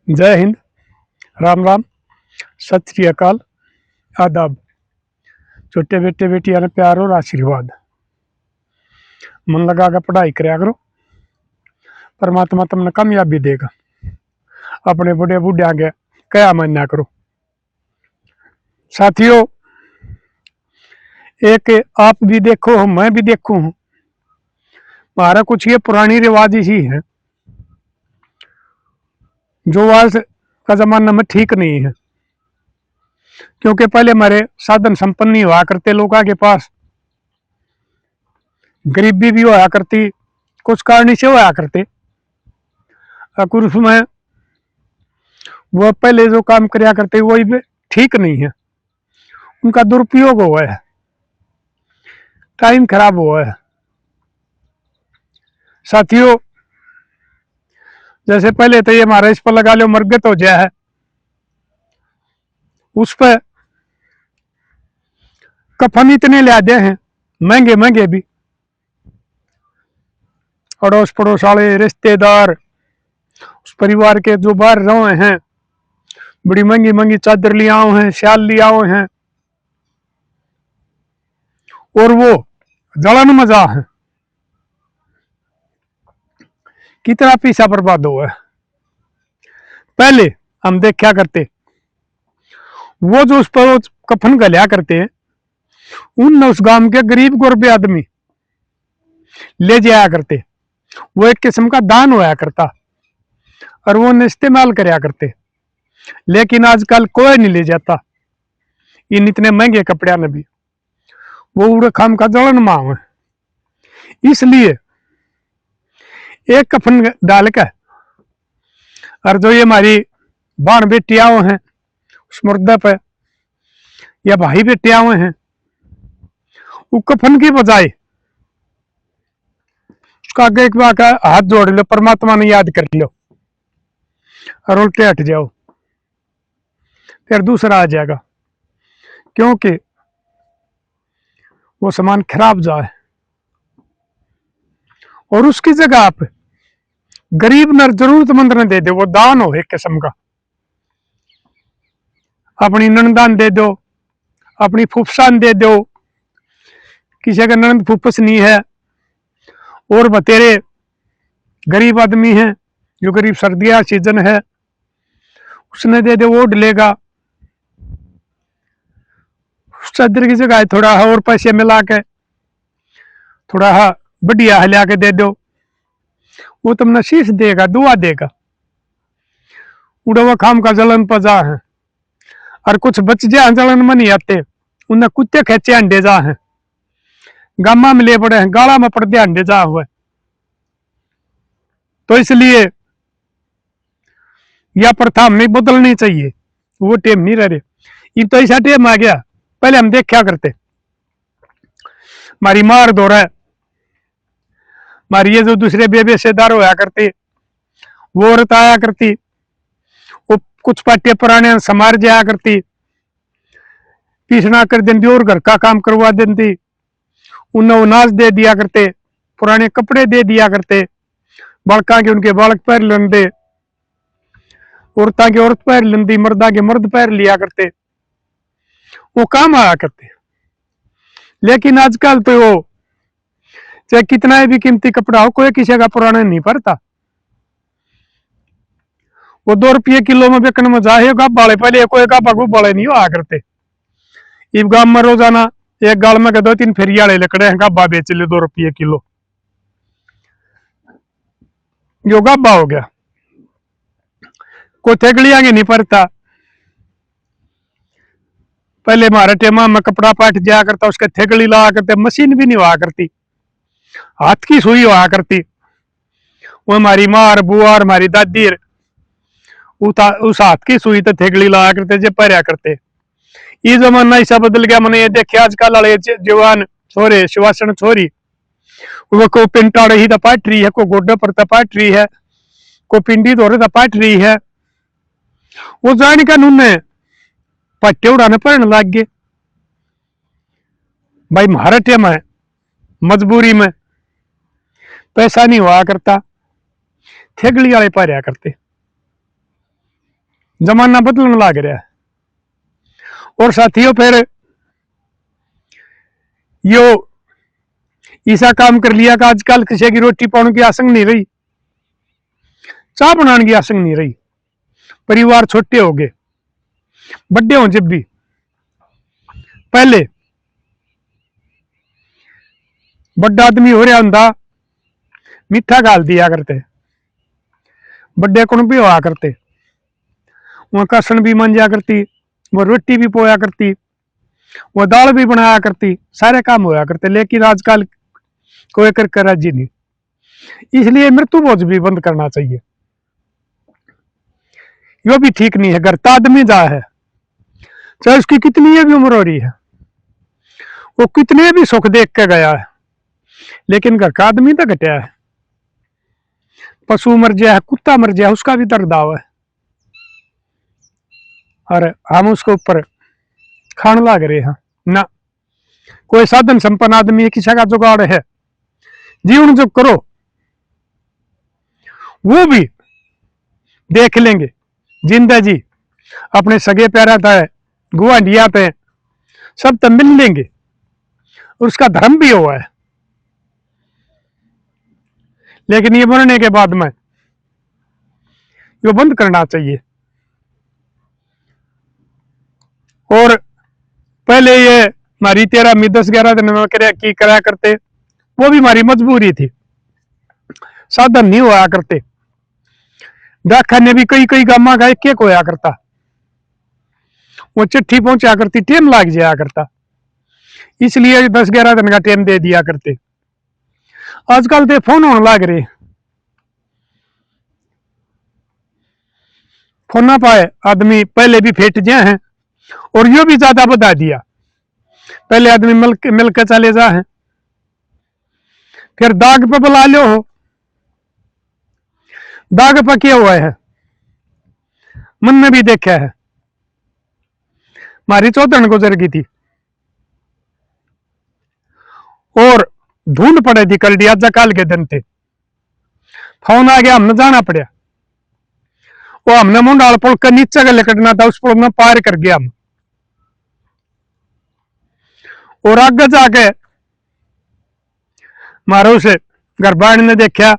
जय हिंद। राम राम। सत श्री अकाल। आदाब। छोटे बेटे बेटियां ने प्यार और आशीर्वाद। मन लगा कर पढ़ाई कराया करो, परमात्मा तुमने कामयाबी देगा। अपने बूढ़े बूढ़े आगे क्या मानना करो। साथियों, एक आप भी देखो मैं भी देखूं हूं, हमारा कुछ ये पुरानी रिवाज ही है जो आज का जमाना में ठीक नहीं है। क्योंकि पहले हमारे साधन संपन्न नहीं हुआ करते, लोगों के पास गरीबी भी होया करती, कुछ कारण से होया करते। अगर उसमें वो पहले जो काम कराया करते वही भी ठीक नहीं है, उनका दुरुपयोग हुआ है, टाइम खराब हुआ है। साथियों, जैसे पहले तो ये हमारा इस पर लगा लो मरगत हो जाए है, उस पर कफन इतने ले आते हैं महंगे महंगे भी, अड़ोस पड़ोस वाले रिश्तेदार, उस परिवार के जो बाहर रहे हैं, बड़ी महंगी महंगी चादर ले आओ हैं, शाल ले आओ हैं, और वो जलन मजा है। कितना पैसा बर्बाद हुआ है। पहले हम देखा करते वो जो उस पर कफन गलिया करते हैं, उन उस गांव के गरीब गुरबे आदमी ले जाया करते, वो एक किस्म का दान होया करता और वो इस्तेमाल कराया करते। लेकिन आजकल कोई नहीं ले जाता इन इतने महंगे कपड़े में भी, वो उड़े खाम का जलन मांग है। इसलिए एक कफन डाल कर और जो ये हमारी बाण बेटियां हैं उस मुर्दा पे, या भाई बेटियां हैं, वो कफन की बजाय उसका आगे एक बार हाथ जोड़ लो, परमात्मा ने याद कर लो और उल्टे हट जाओ, फिर दूसरा आ जाएगा। क्योंकि वो सामान खराब जाए और उसकी जगह आप गरीब न जरूरतमंद ने दे दो, वो दान हो एक किस्म का। अपनी ननदान दे दो, अपनी फुफसान दे दो, किसी का ननद फुफस नहीं है और बतेरे गरीब आदमी है जो गरीब सर्दियां सीजन है, उसने दे दे, वो डलेगा। चादर की जगह थोड़ा और पैसे मिला के थोड़ा बढ़िया हिला के दे दो, वो तुमने शीश देगा, दुआ देगा। उड़वा खाम का जलन पजा है और कुछ बच जाए जलन में नहीं आते, उन्हें कुत्ते खेचे अंडे जा है, गामा में ले पड़े हैं, गाला में पड़ते अंडे जा हुए। तो इसलिए यह प्रथा हमें बदलनी चाहिए, वो टेम नहीं रह रहे। ये तो ऐसा टेम आ गया, पहले हम देख क्या करते, हमारी मार दो रहा है, हमारी ये जो दूसरे बेबेसेदार होया करते, वो औरत आया करती, वो कुछ पाटे पुराने समार जाया करती, पीसना कर देती और घर का काम करवा देती, उन्हें अनाज दे दिया करते, पुराने कपड़े दे दिया करते, बालका के उनके बालक पैर लेंदे, औरता के औरत पैर लेंदी, मर्दा के मर्द पैर लिया करते, वो काम आया करते। लेकिन आजकल तो वो चाहे कितना भी कीमती कपड़ा हो, कोई किसी का पुराना नहीं पड़ता। वो 2 रुपये किलो में बेचने में जाए गाप वाले, पहले कोई गापा गुप वाले नहीं हुआ करते। इस गांव में रोजाना एक गाल में 2-3 फेरिया लकड़े हैं, गाबा बेच ले 2 रुपये किलो, जो गाबा हो गया। कोई थेगड़ी आगे नहीं पड़ता। पहले हमारे टेमा में कपड़ा पाट जाया करता, उसके थेगड़ी लगा करते, मशीन भी नहीं हुआ करती, हाथ की सुई हुआ करती। वो हमारी माँ और बुआ और हमारी दादी उस हाथ की सुई तो थेगड़ी लगा करते, जे पैरिया करते। ये जमाना ऐसा बदल गया, मैंने ये देखे आजकल वाले जवान छोरे शिवासन छोरी, वो को पिंटा रही तो पाट रही है, को गोडे पर तो पाट रही है, को पिंडी धोरे तो पाट रही है। वो जान का नूने पट्टे उड़ाने पड़ने लग गए। भाई हमारे टेम है, मजबूरी में पैसा नहीं हुआ करता, थेगड़ी वाले पारिया करते। जमाना बदलने लग रहा है। और साथियों फिर यो ऐसा काम कर लिया कि आजकल किसी की रोटी पाने की आसंग नहीं रही, चाह बनाने की आसंग नहीं रही। परिवार छोटे हो गए, बड़े हो जब भी। पहले बड़ा आदमी हो रहा होंदा, मीठा गाल दिया करते, बड़े कुण भी होया करते, वहां कसन भी मंजा करती, वो रोटी भी पोया करती, वो दाल भी बनाया करती, सारे काम होया करते। लेकिन आजकल कोई करके राजी नहीं। इसलिए मृत्यु भोज भी बंद करना चाहिए। यो भी ठीक नहीं है। घर का आदमी जा है, चाहे उसकी कितनी भी उम्र हो रही है, वो कितने भी सुख देख के गया है, लेकिन घर का आदमी तो घटिया है। पशु मर जाए, कुत्ता मर जाए, उसका भी दर्द आवा है, और हम उसके ऊपर खाने लग रहे हैं ना। कोई साधन संपन्न आदमी है, किसी का जुगाड़ है, जीवन जो करो वो भी देख लेंगे। जिंदा जी अपने सगे प्यारा था, गुआंढिया थे, सब तो मिल लेंगे, और उसका धर्म भी हुआ है। लेकिन ये मरने के बाद में ये बंद करना चाहिए। और पहले ये हमारी 13 10 11 दिन में की कराया करते, वो भी हमारी मजबूरी थी, साधन नहीं होया करते। डाकखाने भी कई कई गामा का एक होया करता, वो चिट्ठी पहुंचा करती, टाइम लग जाया करता, इसलिए 10 11 दिन का टाइम दे दिया करते। आजकल तो फोन होने लग रहे, फोन ना पाए आदमी पहले भी फेट जाए हैं, और यो भी ज्यादा बता दिया। पहले आदमी मिल के चले जा है, फिर दाग पे बुला लो हो, दाग पे क्या हुआ है, मन में भी देखा है। हमारी चौधन गुजर गई थी, और धुंध पड़े थी कल दिया काल के दिन थे, फोन आ गया, हमने जाना पड़ा। वो हमने मुंडाल पुल का नीचे का लकड़ना था, उस पुल में पार कर गया हम, और आगे जाके मारो से घर बाण ने देखा,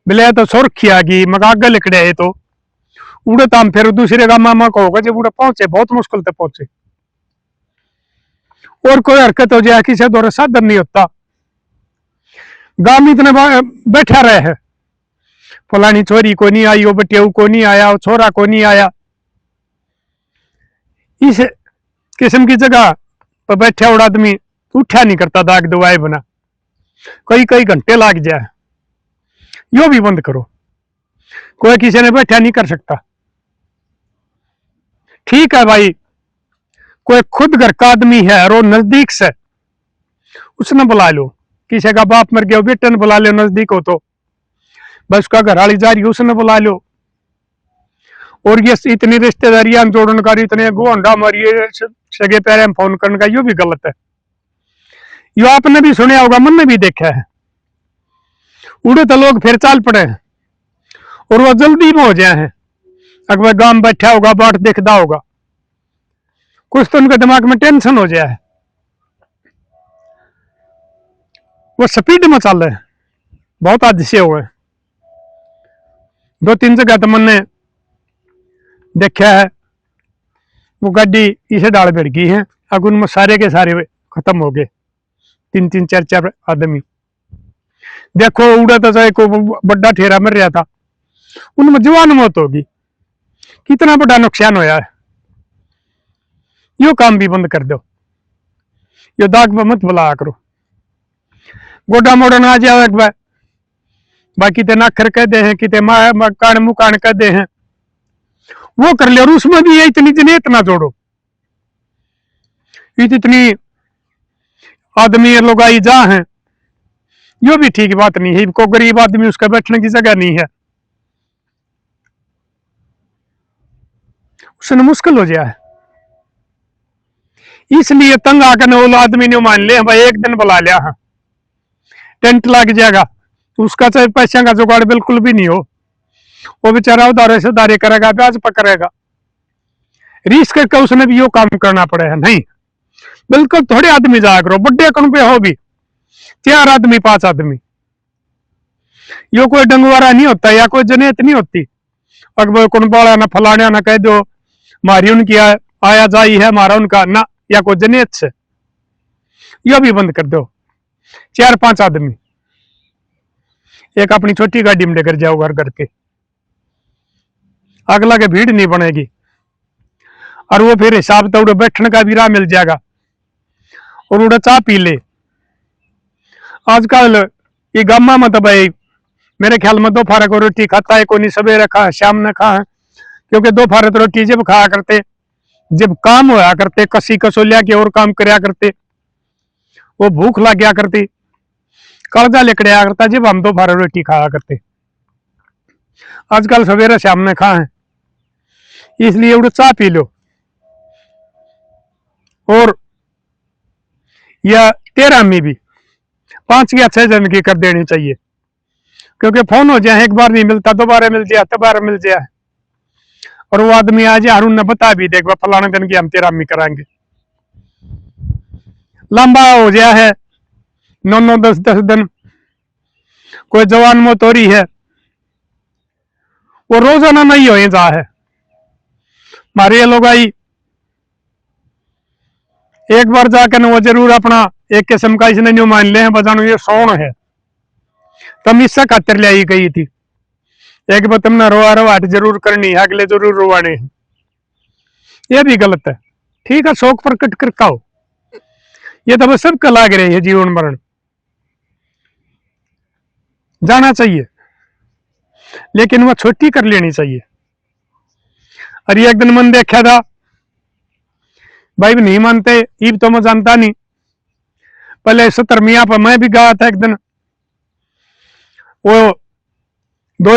बिले तो सुरखी आ गई, मगर आगे लिकड़े है तो उड़े तो हम फिर दूसरे का मामा को होगा, जब उड़े पहुंचे बहुत मुश्किल से पहुंचे। और कोई हरकत हो जाए, किसी द्वारा साधन नहीं होता, गांव में इतने बैठा रहे हैं, फलानी छोरी को नहीं आई, वो बटियाऊ को नहीं आया, वो छोरा को नहीं आया। इस किस्म की जगह पर बैठा उड़ा आदमी उठा नहीं करता, दाग दवाए बना कई कई घंटे लग जाए। यो भी बंद करो, कोई किसी ने बैठा नहीं कर सकता। ठीक है भाई, कोई खुद घर का आदमी है और नजदीक से, उसने बुला लो। किसी का बाप मर गया, बेटे ने बुला लो, नजदीक हो तो बस उसका घर वाली जा रही, उसने बुला लो। और ये इतनी रिश्तेदारियां जोड़ने का, इतने गोंडा मारिए सगे प्यारे में फोन करने का, यो भी गलत है। यो आपने भी सुना होगा, मन ने भी देखा है। उड़े तो लोग फिर चाल पड़े हैं, और वो जल्दी में हो जाए हैं। अगर गांव बैठा होगा, बाट देखता होगा, कुछ तो उनके दिमाग में टेंशन हो जाए, वो स्पीड में चल रहे हैं, बहुत हादसे हुए। 2 3 जगह तो मैंने देखा है, वो गाड़ी इसे डाल भिड़ गई है, अगर उनमें सारे के सारे खत्म हो गए, 3 3 4 4 आदमी। देखो उड़ा तो चाहे को बड़ा ठेरा मर रहा था, उनमें जवान मौत होगी, कितना बड़ा नुकसान होया है। यो काम भी बंद कर दो, यो दाग पर मत बुलाया करो। गोडा मोड़ा ना जाए एक बार, बाकी ते नाखर कह दे हैं, किते कान मुकान कह दे हैं, वो कर ले। और उसमें भी इतनी जनेत ना जोड़ो, इतनी आदमी लोग आई जा हैं, यो भी ठीक बात नहीं है। को गरीब आदमी उसका बैठने की जगह नहीं है, उसने मुश्किल हो जाए। इसलिए तंग आकर न आदमी ने मान ले भाई एक दिन बुला लिया, हाँ टेंट लग जाएगा, तो उसका चाहे पैसे का जुगाड़ बिल्कुल भी नहीं हो, वो बेचारा उधारे से उधारे करेगा, ब्याज पकड़ेगा, रिस्क करके उसने भी यो काम करना पड़ेगा। नहीं, बिल्कुल थोड़े आदमी जाया करो, बड़े अकाउंट पे हो भी 4 आदमी 5 आदमी, यो कोई डंगवारा नहीं होता या कोई जनेत नहीं होती। अकबर कौन बाड़ा ना फलाने ना कह दो मारी उनकी आया जाई है, मारा उनका ना, या कोई जनेत से, यो भी बंद कर दो। 4-5 आदमी एक अपनी छोटी गाड़ी में लेकर जाओ घर करके, अगला के भीड़ नहीं बनेगी, और वो फिर हिसाब तो उड़े बैठने का भी राह मिल जाएगा, और उड़े चाह पी ले। आजकल ये गामा में तो भाई मेरे ख्याल में दोपहर को रोटी खाता है, कोई सवेरे खा शाम ने खा है, क्योंकि दोपहर तो रोटी जब खाया करते जब काम होया करते, कसी कसोलिया के और काम करया करते, वो भूख लग गया करती, कर्जा लेकर आया करता जब हम दोपहर रोटी खाया करते। आजकल सवेरे शाम ने खा है, इसलिए उड़ चाह पी लो। और या 13 में भी 5 या 6 जन की कर देनी चाहिए, क्योंकि फोन हो जाए, एक बार नहीं मिलता दोबारा मिल जाए, दोबारा मिल जाए, और वो आदमी आ जाए हारून ने बता भी देगा फलाने दिन की हम 13 में कराएंगे। लंबा हो गया है 9-9 10-10 दिन, कोई जवान मौत हो रही है, वो रोजाना नहीं हो जा है। हमारे ये लोग आई एक बार जाकर वो जरूर अपना एक किस्म का इसने न्यू मान ले हैं बजानो ये सोन है, तम इससे खातिर ले आई गई थी, एक बार तुमने रोआ रोवाट जरूर करनी है, अगले जरूर रोवाने हैं, ये भी गलत है। ठीक है, शौक प्रकट कर खाओ, ये तो बस सबका लाग रही है, जीवन मरण जाना चाहिए, लेकिन वह छोटी कर लेनी चाहिए। और एक दिन मन देखा था भाई नहीं मानते, ईब तो मैं जानता नहीं, पहले 70 मियाँ पर मैं भी गया था एक दिन, वो दो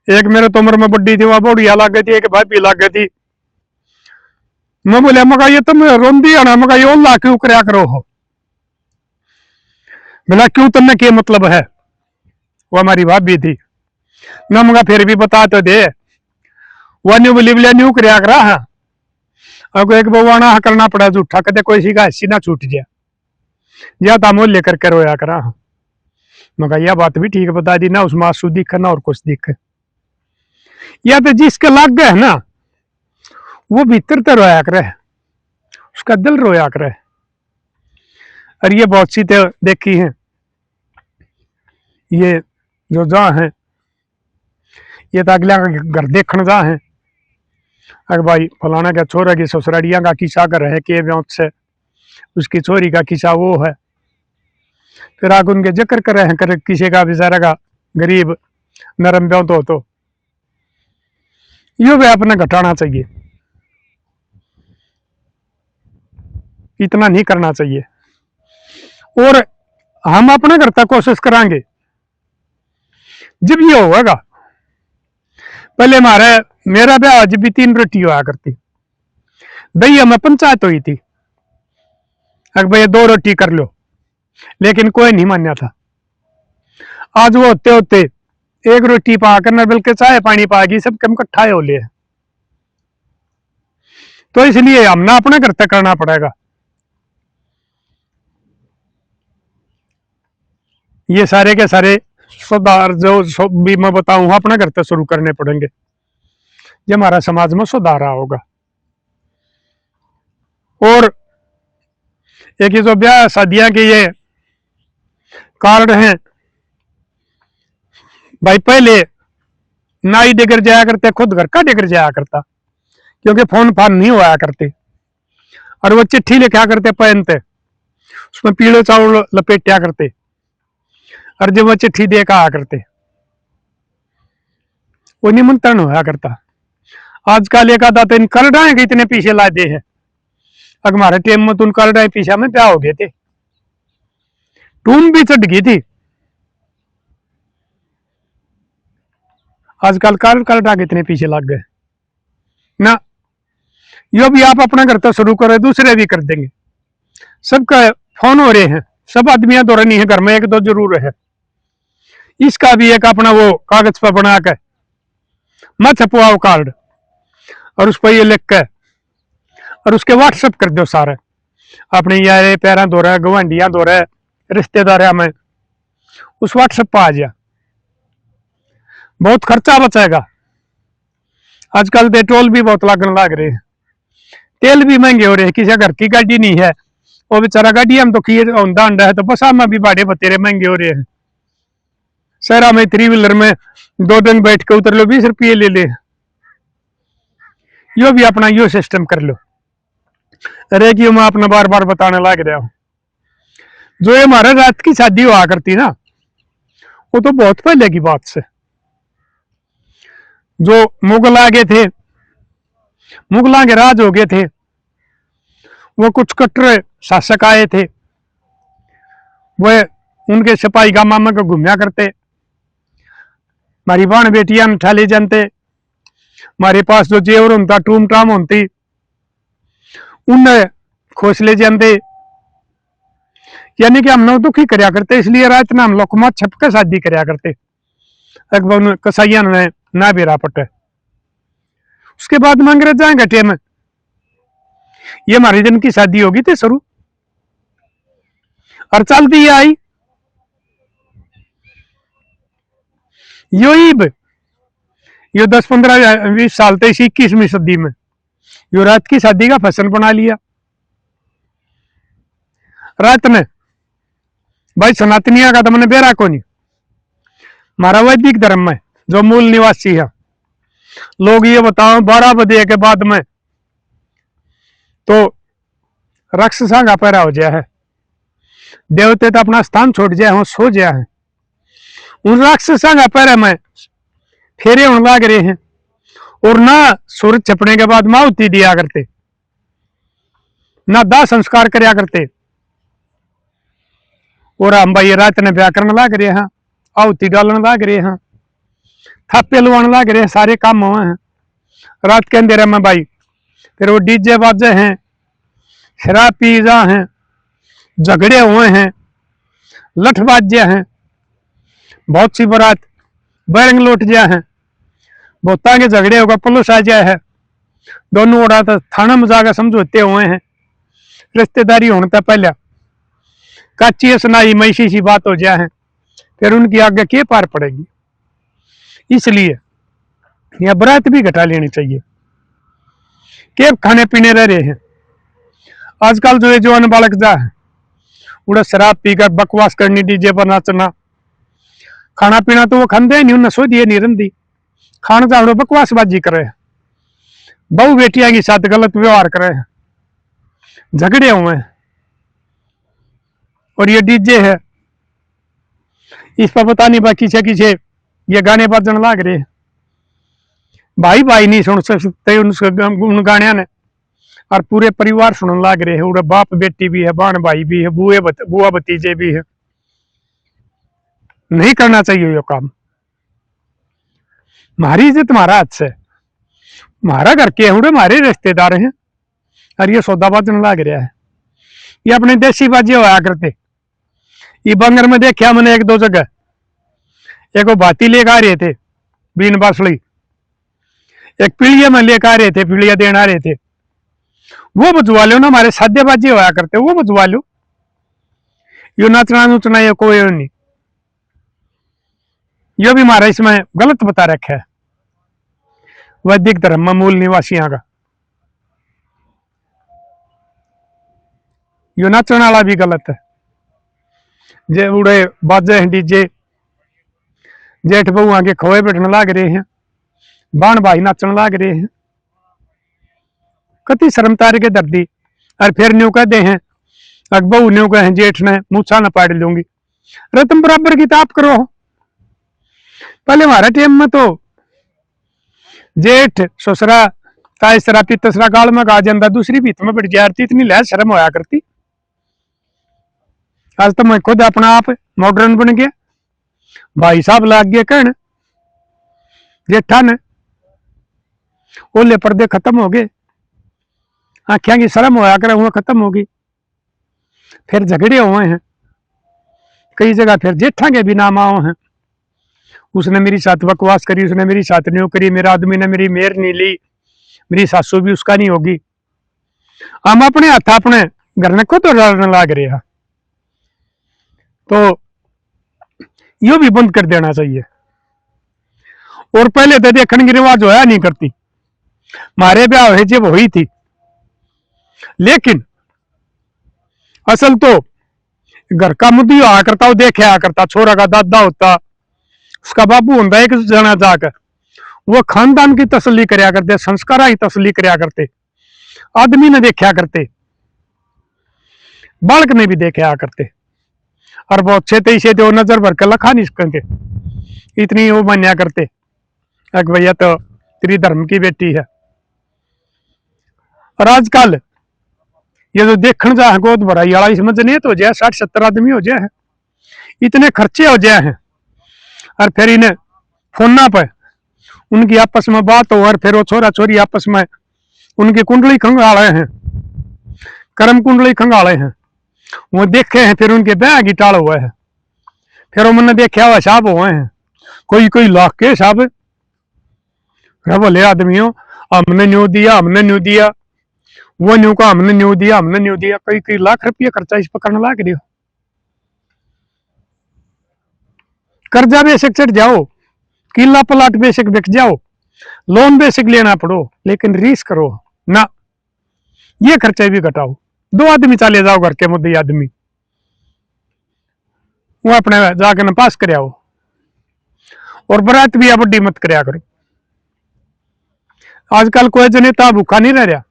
एक मेरे तो उम्र में बड्डी थी, वह बुढ़िया लाग गई थी, एक भाभी लाग गई थी। मैं बोले मगा ये तुम रोंदी है ना, मगा ये ला क्यों करया करो हो, बोला क्यों तुमने क्या मतलब है, वो हमारी भाभी थी ना, मगा फिर भी बता तो दे, वह न्यू बोली बोले न्यू करया करा है, और एक बउआना करना पड़ा झूठा, कहते कोई सी का हस्सी ना छूट जाए, या तामोल लेकर के रोया करा। मगर यह बात भी ठीक बता दी ना, उसमें आंसू दिखे ना और कुछ दिखे, या तो जिसके लग गए ना वो भीतर तो रोया करे, उसका दिल रोया करे। और ये बहुत सी तो देखी है, ये जो जा है ये तो अगला घर देखने जा है, अगर भाई फलाना का छोरा की ससुराड़िया का किस्सा कर है के व्योत से उसकी छोरी का किस्सा वो है, फिर आगे उनके जिक्र करे हैं, कर किसी का बेचारा का गरीब नरम ब्योत हो तो यो भी अपने घटाना चाहिए, इतना नहीं करना चाहिए। और हम अपने घर तक कोशिश करांगे जब ये होगा। पहले मेरा ब्याह जब भी 3 रोटी हुआ करती, भैया में पंचायत हुई थी, अगर भैया 2 रोटी कर लो, लेकिन कोई नहीं मान्या था। आज वो होते होते 1 रोटी पा कर न बल्कि चाय पानी पाएगी सब कम इकट्ठा हो लिए, तो इसलिए हमने अपने घर तक करना पड़ेगा। ये सारे के सारे सुधार जो भी मैं बताऊं अपने घर तक शुरू करने पड़ेंगे, ये हमारा समाज में सुधार होगा। और एक ये जो ब्याह शादियां के ये कार्ड हैं भाई, पहले नाई देकर जाया करते, खुद घर का देकर जाया करता, क्योंकि फोन फान नहीं हुआ करते, और वो चिट्ठी लिखा करते पहनते, उसमें पीले चावल लपेटा करते, और जब वो चिट्ठी दे का आ करते वो निमंत्रण होया करता। आजकल एक आधा दिन कर रहे हैं, इतने पीछे ला दे है, अगर हमारे टेम में तुम कर रहे पीछा में ब्याह हो गए थे, टूम भी चढ़ गई थी। आजकल कर डाक इतने पीछे लग गए ना, यो भी आप अपना घर तो शुरू करो, दूसरे भी कर देंगे। सबका फोन हो रहे हैं, सब आदमियां तो नहीं है घर में, 1-2 जरूर है, इसका भी एक अपना वो कागज पर बना के मत छपवाओ कार्ड, और उस पर ये लिख के और उसके व्हाट्सएप कर दो सारे अपने यारे पैरा दो रहे, गवांढिया दो रहे, रिश्तेदार में उस व्हाट्सएप पर आ जा। बहुत खर्चा बचेगा। आजकल पेट्रोल भी बहुत लगने लग रहे हैं, तेल भी महंगे हो रहे हैं। किसी घर की गाड़ी नहीं है, वो बेचारा गाड़ी हम तो किए अंडा है, तो बसा में भी बाड़े बतेरे महंगे हो रहे हैं। शहरा में 3 व्हीलर में 2 दिन बैठ के उतर लो, 20 रुपये ले ले। यो भी अपना यो सिस्टम कर लो। रेगियो मैं अपना बार बार बताने लग रहा हूं, जो ये हमारे रात की शादी हुआ करती ना, वो तो बहुत पहले की बात से। जो मुगल आ गए थे, मुगलों के राज हो गए थे, वो कुछ कट्टर शासक आए थे, वह उनके सिपाही गामा में घूमया करते, हमारी बाण बेटियां उठा ले जानते, हमारे पास जो जेवर होता टूम टाम होती उन्हें खोस ले जाते, यानी कि हम लोग दुखी करया करते। इसलिए रात में हम लोग मत छप के शादी करया करते, अकबर कसाइया ने ना बेरा पटे। उसके बाद में अंग्रेज आए घटे में, ये हमारी जन की शादी होगी थी शुरू, और चलती आई यो ईब यो 10-15-20 साल तक 21वीं सदी में यो रात की शादी का फैशन बना लिया। रात में भाई सनातनिया का तो मैंने बेरा को नहीं, हमारा वैदिक धर्म में जो मूल निवासी है, लोग ये बताओ 12 बजे के बाद में तो राक्षसा का पैरा हो जाए है, देवते तो अपना स्थान छोड़ जाए हो, सो जाए है। उन राक्षसा का पैरा में फेरे होने लग रहे हैं, और ना सूरज छपने के बाद माहुति दिया करते, ना दाह संस्कार करया करते, और हम भाई रात ने ब्याह करने लग रहे हैं, आहुति डालने लग रहे हैं, थापे लुवाने लग रहे हैं, सारे काम हुए हैं रात के अंधेरे में भाई। फिर वो डीजे बाजे हैं, शराब पी जा हैं, झगड़े हुए हैं, लठबाजे हैं, बहुत सी बारात बैरंग लौट गया है, बहुत आगे झगड़े होगा, पुलिस आ जाए है, दोनों ओरा तो थाना में जाकर समझौते हुए हैं। रिश्तेदारी होने तक पहले कच्ची सुनाई मैसी सी बात हो जाए है, फिर उनकी आगे के पार पड़ेगी। इसलिए यह बरात भी घटा लेनी चाहिए। के खाने पीने रह रहे हैं आजकल, जो जवान बालक जा है उड़ा शराब पीकर बकवास करनी, डीजे पर नाचना, खाना पीना तो वो खाते नहीं, उन्हें सो दिए नहीं रंदी, खाना चाहो बकवासबाजी करे, बहू बेटिया के साथ गलत व्यवहार करे, झगड़े हुए हैं। और ये डीजे है, इस पर पता नहीं बाकी किसे ये गाने बजने लग रहे हैं, भाई भाई नहीं सुन सकते उन गाने ने, और पूरे परिवार सुनने लग रहे हैं। उड़े बाप बेटी भी है, बाण भाई भी है, बुआ भतीजे भी है। नहीं करना चाहिए ये काम। हमारी इज्जत हमारा हाथ से, हमारा घर के हैं, हमारे रिश्तेदार हैं, और ये सौदा बजने लग रहा है। ये अपने देसी बाजी होया करते, ये बंगर में देखा मैंने 1-2 जगह, एक वो भाती लेकर आ रहे थे बीन बासली, एक पीड़िया में लेकर आ रहे थे, पीड़िया देने आ रहे थे, वो बजवा लो ना, हमारे साध्यबाजी होया करते, वो बजवा लो। यो नाचना नुचना ये कोई नहीं, यो भी हमारा इसमें गलत बता रखा है वैदिक धर्म में मूल निवासियों का। यो नाचने वाला भी गलत है, जे उड़े बाजे हैं डीजे, जेठ बहू आगे खोए बैठने लग रहे हैं, बाण भाई नाचने लग रहे हैं, कति शर्मतार के दर्दी। और फिर न्यू कहते हैं बहू न्यू कहे जेठ ने मूछा न पाड़ लूंगी, अरे तुम बराबर की ताप करो। पहले हमारा टाइम में तो जेठ ससुरा ताईसरा पितसरा गाल में गा जाता, दूसरी भीत में बैठ जाती, इतनी लहर शर्म होया करती। आज तो मैं खुद अपना आप मॉडर्न बन गया, भाई साहब लाग गए कहने जेठा ने, ओले पर्दे खत्म हो गए, आख्या की शर्म होया कर हुआ खत्म होगी। फिर झगड़े हुए हैं कई जगह, फिर जेठा के भी नाम आओ हैं, उसने मेरी साथ बकवास करी, उसने मेरी साथ नहीं करी, मेरा आदमी ने मेरी मेहर नहीं ली, मेरी सासू भी उसका नहीं होगी। हम अपने हाथ अपने घर ने खुद डालने लाग रहे हैं। तो यो भी बंद कर देना चाहिए। और पहले तो देखने की रिवाज होया नहीं करती, मारे ब्याह है जब हुई थी, लेकिन असल तो घर का मुद्दी आ करता, वो देखे आ करता, छोरा का दादा होता, उसका बाबू होता एक जना जाकर, वो खानदान की तसल्ली करया करते, संस्कार की तसल्ली करया करते, आदमी ने देखा करते, बालक ने भी देखा करते, और बहुत छे से तो नजर भर कर लखा नहीं सकते, इतनी वो मान्या करते कि भैया तो तेरी धर्म की बेटी है। और आजकल ये जो देखने जा है गोद भराई वाला, समझ नहीं तो हो जाए 60-70 आदमी हो जाए, इतने खर्चे हो जाए हैं, और फिर इन्हें फोना पर उनकी आपस में बात हो, और फिर वो छोरा छोरी आपस में उनकी कुंडली खंगाले हैं, कर्म कुंडली खंगाले हैं, वो देखे हैं, फिर उनके ब्याह की टाल हुए है, फिर वो मैंने देखा हुआ साहब हुए हैं, कोई कोई लाख के साहब, बोले आदमियों हमने न्यू दिया, हमने न्यू दिया, वो न्यू का हमने न्यू दिया, हमने न्यू दिया, कई कई लाख रुपये खर्चा इस पर करने लाग रही हो। कर्जा बेशक चढ़ जाओ, किला प्लाट बेशक बिक जाओ, लोन बेशक लेना पड़ो, लेकिन रीस करो ना, ये खर्चे भी घटाओ। 2 आदमी चले जाओ घर के मुद्दे आदमी, वो अपने जाके न पास कर आओ, और बरात भी बड्डी मत करया करो। आजकल कोई जनेता भूखा नहीं रह रहा,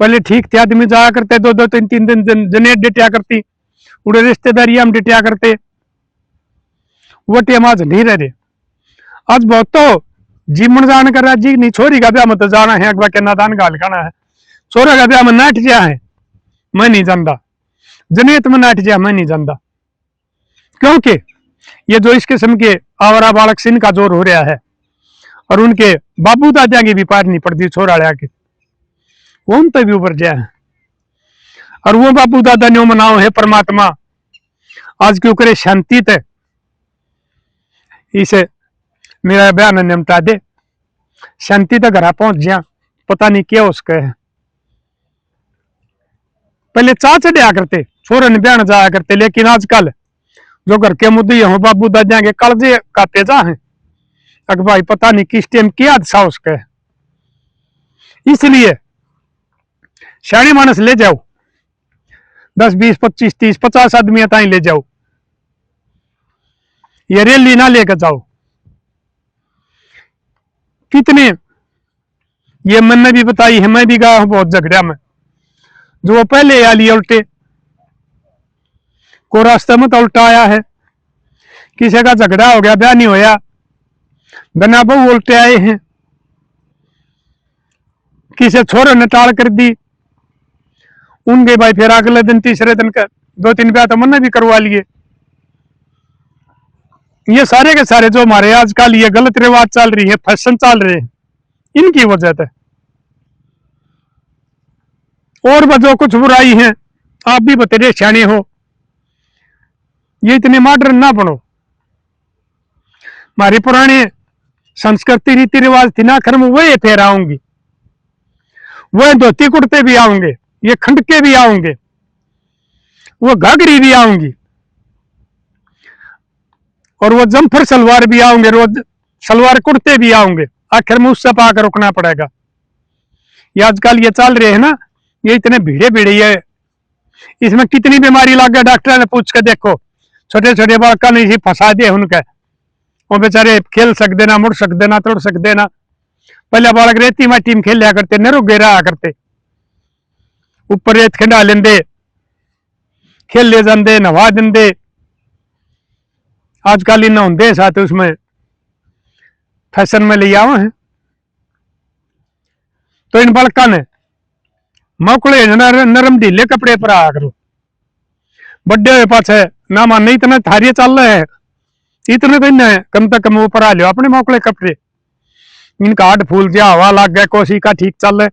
पहले ठीक थे, आदमी जाया करते 2-2 3-3 दिन जनेत डिटिया करती, उड़े रिश्तेदारी हम डिटिया करते, वो टेम आज नहीं रह रहे। आज बहुत तो जीवन जान कर रहा जी नहीं, छोरी का ब्याह मत जाना है, अगवा के नादान गाल खाना है, छोरा का ब्याह में नाट जा है, मैं नहीं जानता, जनेत में नाट जा मैं नहीं जानता, क्योंकि ये जो इस किस्म के आवारा बालक सिंह का जोर हो रहा है, और उनके बाबू दादा की भी पार नहीं पड़ती छोरा लिया के, वो उन तक भी ऊपर जाए है, और वो बाबू दादा ने मनाओ है परमात्मा आज क्यों करे शांति ते, इसे मेरा बयान निमटा दे, शांति तक घर पहुंच जा, पता नहीं क्या उसका है। पहले चा चढ़िया करते, छोरे ने बयान जाया करते, लेकिन आजकल जो घर के मुद्दे हो बाबू दादा के कर्जे का तेजा है, अगर भाई पता नहीं किस टाइम क्या हादसा उसका है। इसलिए शाणी मानस ले जाओ, 10 20 25 30 50 आदमी ताई ले जाओ, ये रैली ना लेकर जाओ। कितने ये मैंने भी बताई है, मैं भी गया हूं बहुत झगड़ा में, जो पहले आली उल्टे को रास्ते में तो उल्टा आया है, किसी का झगड़ा हो गया, ब्याह नहीं होया, बिना बहू उल्टे आए हैं, किसी छोरे ने टाल कर दी, उनके भाई फिर अगले दिन तीसरे दिन का 2-3 ब्याह तो मैंने भी करवा लिए। ये सारे के सारे जो हमारे आजकल ये गलत रिवाज चल रही है, फैशन चल रहे हैं, इनकी वजह से, और जो कुछ बुराई है आप भी बतेरे सियाने हो, ये इतने मॉडर्न ना बनो। हमारी पुरानी संस्कृति रीति रिवाज थी ना, खर में वही फिर आऊंगी, वह धोती कुर्ते भी आऊंगे, ये खंडके भी आऊंगे, वो घाघरी भी आऊंगी, और वो जम्फर सलवार भी आऊंगे, रोज सलवार कुर्ते भी आऊंगे, आखिर में उससे पाकर रुकना पड़ेगा। ये आजकल ये चल रहे हैं ना, ये इतने भीड़े भीड़े है, इसमें कितनी बीमारी लग गया, डॉक्टर ने पूछ के देखो, छोटे छोटे बालका नहीं फंसा दिए उनके, वो बेचारे खेल सकते ना, मुड़ सकते ना, तोड़ सकते ना। पहले बालक रेती में टीम खेल लिया करते, नरो गेरा करते, ऊपर रेत खंडा लेंदे, खेल ले जाते, नवा देंदे। आजकल इन होंगे साथ उसमें फैशन में ले आवे हैं, तो इन बालका ने मोकले नरम ढीले कपड़े पर आ करो, बड्डे हुए पाछे ना माने इतना थारिये चल रहे हैं, इतने तो इन्हें कम से कम ऊपर आ लो अपने मोकले कपड़े, इनका हाथ फूल जा, हवा लग गया, कोसी का ठीक चल रहे,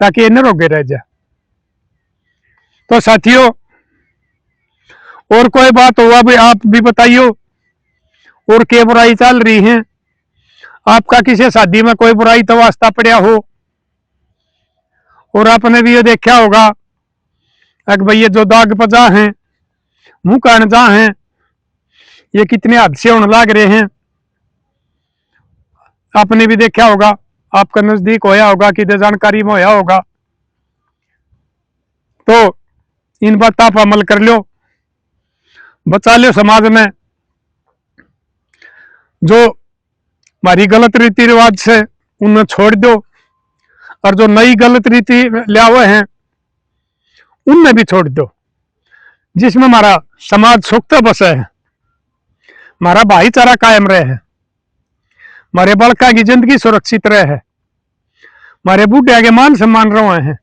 ताकि इन्हें रोगे रह जाए। तो साथियों और कोई बात हुआ भी आप भी बताइयो, और क्या बुराई चल रही है, आपका किसी शादी में कोई बुराई तो वास्ता पड़ा हो, और आपने भी ये देखा होगा कि भाई ये जो दाग पजा हैं, मुंह कान जा हैं, ये कितने हादसे होने लग रहे हैं। आपने भी देखा होगा, आपका नजदीक होया होगा, कि जानकारी में होया होगा। तो इन बात आप अमल कर लो, बचा लो समाज में जो हमारी गलत रीति रिवाज से उन्हें छोड़ दो, और जो नई गलत रीति लिया हुए हैं उनमें भी छोड़ दो, जिसमें हमारा समाज सुख बसे है, हमारा भाईचारा कायम रहे है, हमारे बड़का की जिंदगी सुरक्षित रहे है, हमारे बूढ़े आगे मान सम्मान रहे हैं।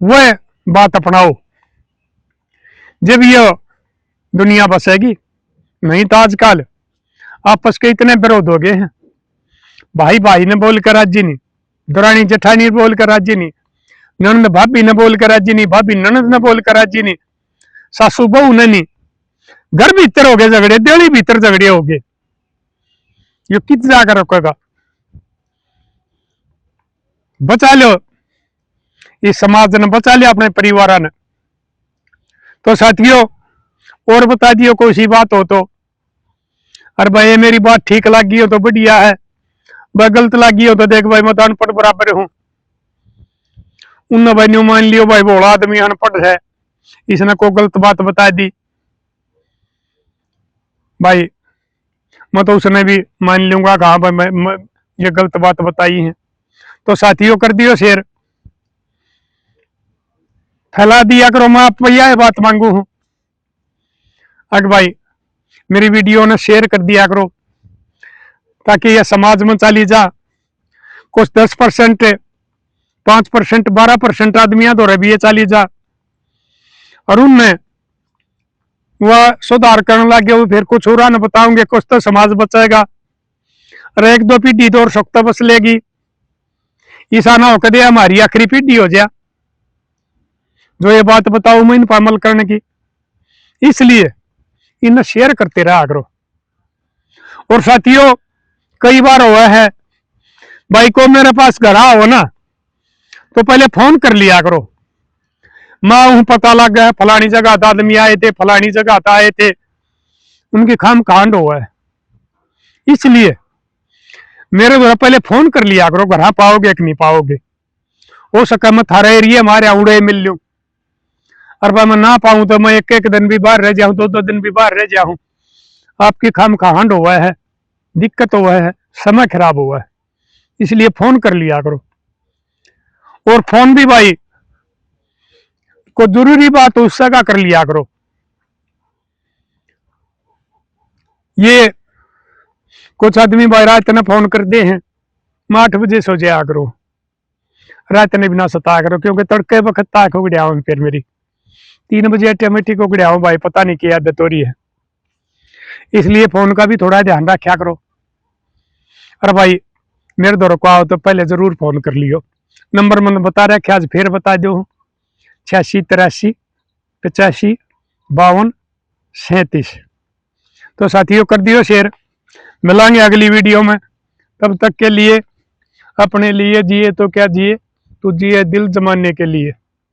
वह बात अपनाओ, जब यह दुनिया बसेगी। नहीं तो आजकल आपस के इतने विरोध हो गए हैं, भाई भाई ने बोल कर राजी नहीं, दुरानी जेठानी बोल कर राजी नहीं, ननद भाभी ने बोल कर राजी नहीं, भाभी ननद ने बोल कर राजी नहीं, सासू बहू ने नहीं, घर भीतर हो गए झगड़े, दिल्ली भीतर झगड़े हो गए। ये कित जाकर रखेगा? बचा लो इस समाज ने, बचा लिया अपने परिवार ने। तो साथियों, और बता दियो कोई सी बात हो तो, अरे भाई मेरी बात ठीक लगी हो तो बढ़िया है, भाई गलत लगी हो तो देख भाई मैं तो अनपढ़ बराबर हूं। उन भाई न्यू मान लियो भाई भोला आदमी अनपढ़ है, इसने को गलत बात बता दी, भाई मैं तो उसने भी मान लूंगा कि हाँ भाई मैं ये गलत बात बताई है। तो साथियों कर दियो शेयर, फैला दिया करो, मैं आप भैया बात मांगू हूं। अगर भाई मेरी वीडियो ने शेयर कर दिया करो, ताकि यह समाज में चली जा। कुछ 10%, 5%, 12% आदमियां तो रही चली जा, और उनमें वह सुधार करने लगे, वो फिर कुछ और न बताओगे, कुछ तो समाज बचेगा, और एक दो पीढ़ी तो और सख्त बस लेगी। ऐसा ना हो कदे हमारी आखिरी पीढ़ी हो जाए जो ये बात बताओ मैं इन पर अमल करने की। इसलिए इन्हें शेयर करते रहा करो। और साथियों, कई बार हुआ है भाई को मेरे पास घर आओ ना तो पहले फोन कर लिया करो, मैं हूं पता लग गया फलानी जगह आदमी आए थे, फलानी जगह आए थे, उनकी खाम कांड हुआ है। इसलिए मेरे द्वारा पहले फोन कर लिया करो, घर पाओगे कि नहीं पाओगे। हो सका मैं थारा एरिया हमारे उड़े मिल लूं, और भाई मैं ना पाऊं तो मैं एक दिन भी बाहर रह जाऊं, 2 दिन भी बाहर रह जाऊं, आपकी खाम कांड हुआ है, दिक्कत हुआ है, समय खराब हुआ है। इसलिए फोन कर लिया करो। और फोन भी भाई को जरूरी बात उस जगह कर लिया करो। ये कुछ आदमी भाई रात ने फोन कर दे हैं, मैं 8 बजे सो जाया करो, रात ने भी ना सताया करो, क्योंकि तड़के वक्त ताक हो गया हूं, फिर मेरी 3 बजे ऑटोमेटिक हो गया हूं भाई, पता नहीं क्या आदत हो रही है। इसलिए फोन का भी थोड़ा ध्यान रखा करो। और भाई मेरे दौर को आओ तो पहले जरूर फोन कर लियो। नंबर मैंने बता रखा, आज फिर बता दो, 86 83 85 52 37। तो साथियों कर दियो शेयर, मिलेंगे अगली वीडियो में। तब तक के लिए अपने लिए जिए तो क्या जिए, तू जिए दिल जमाने के लिए।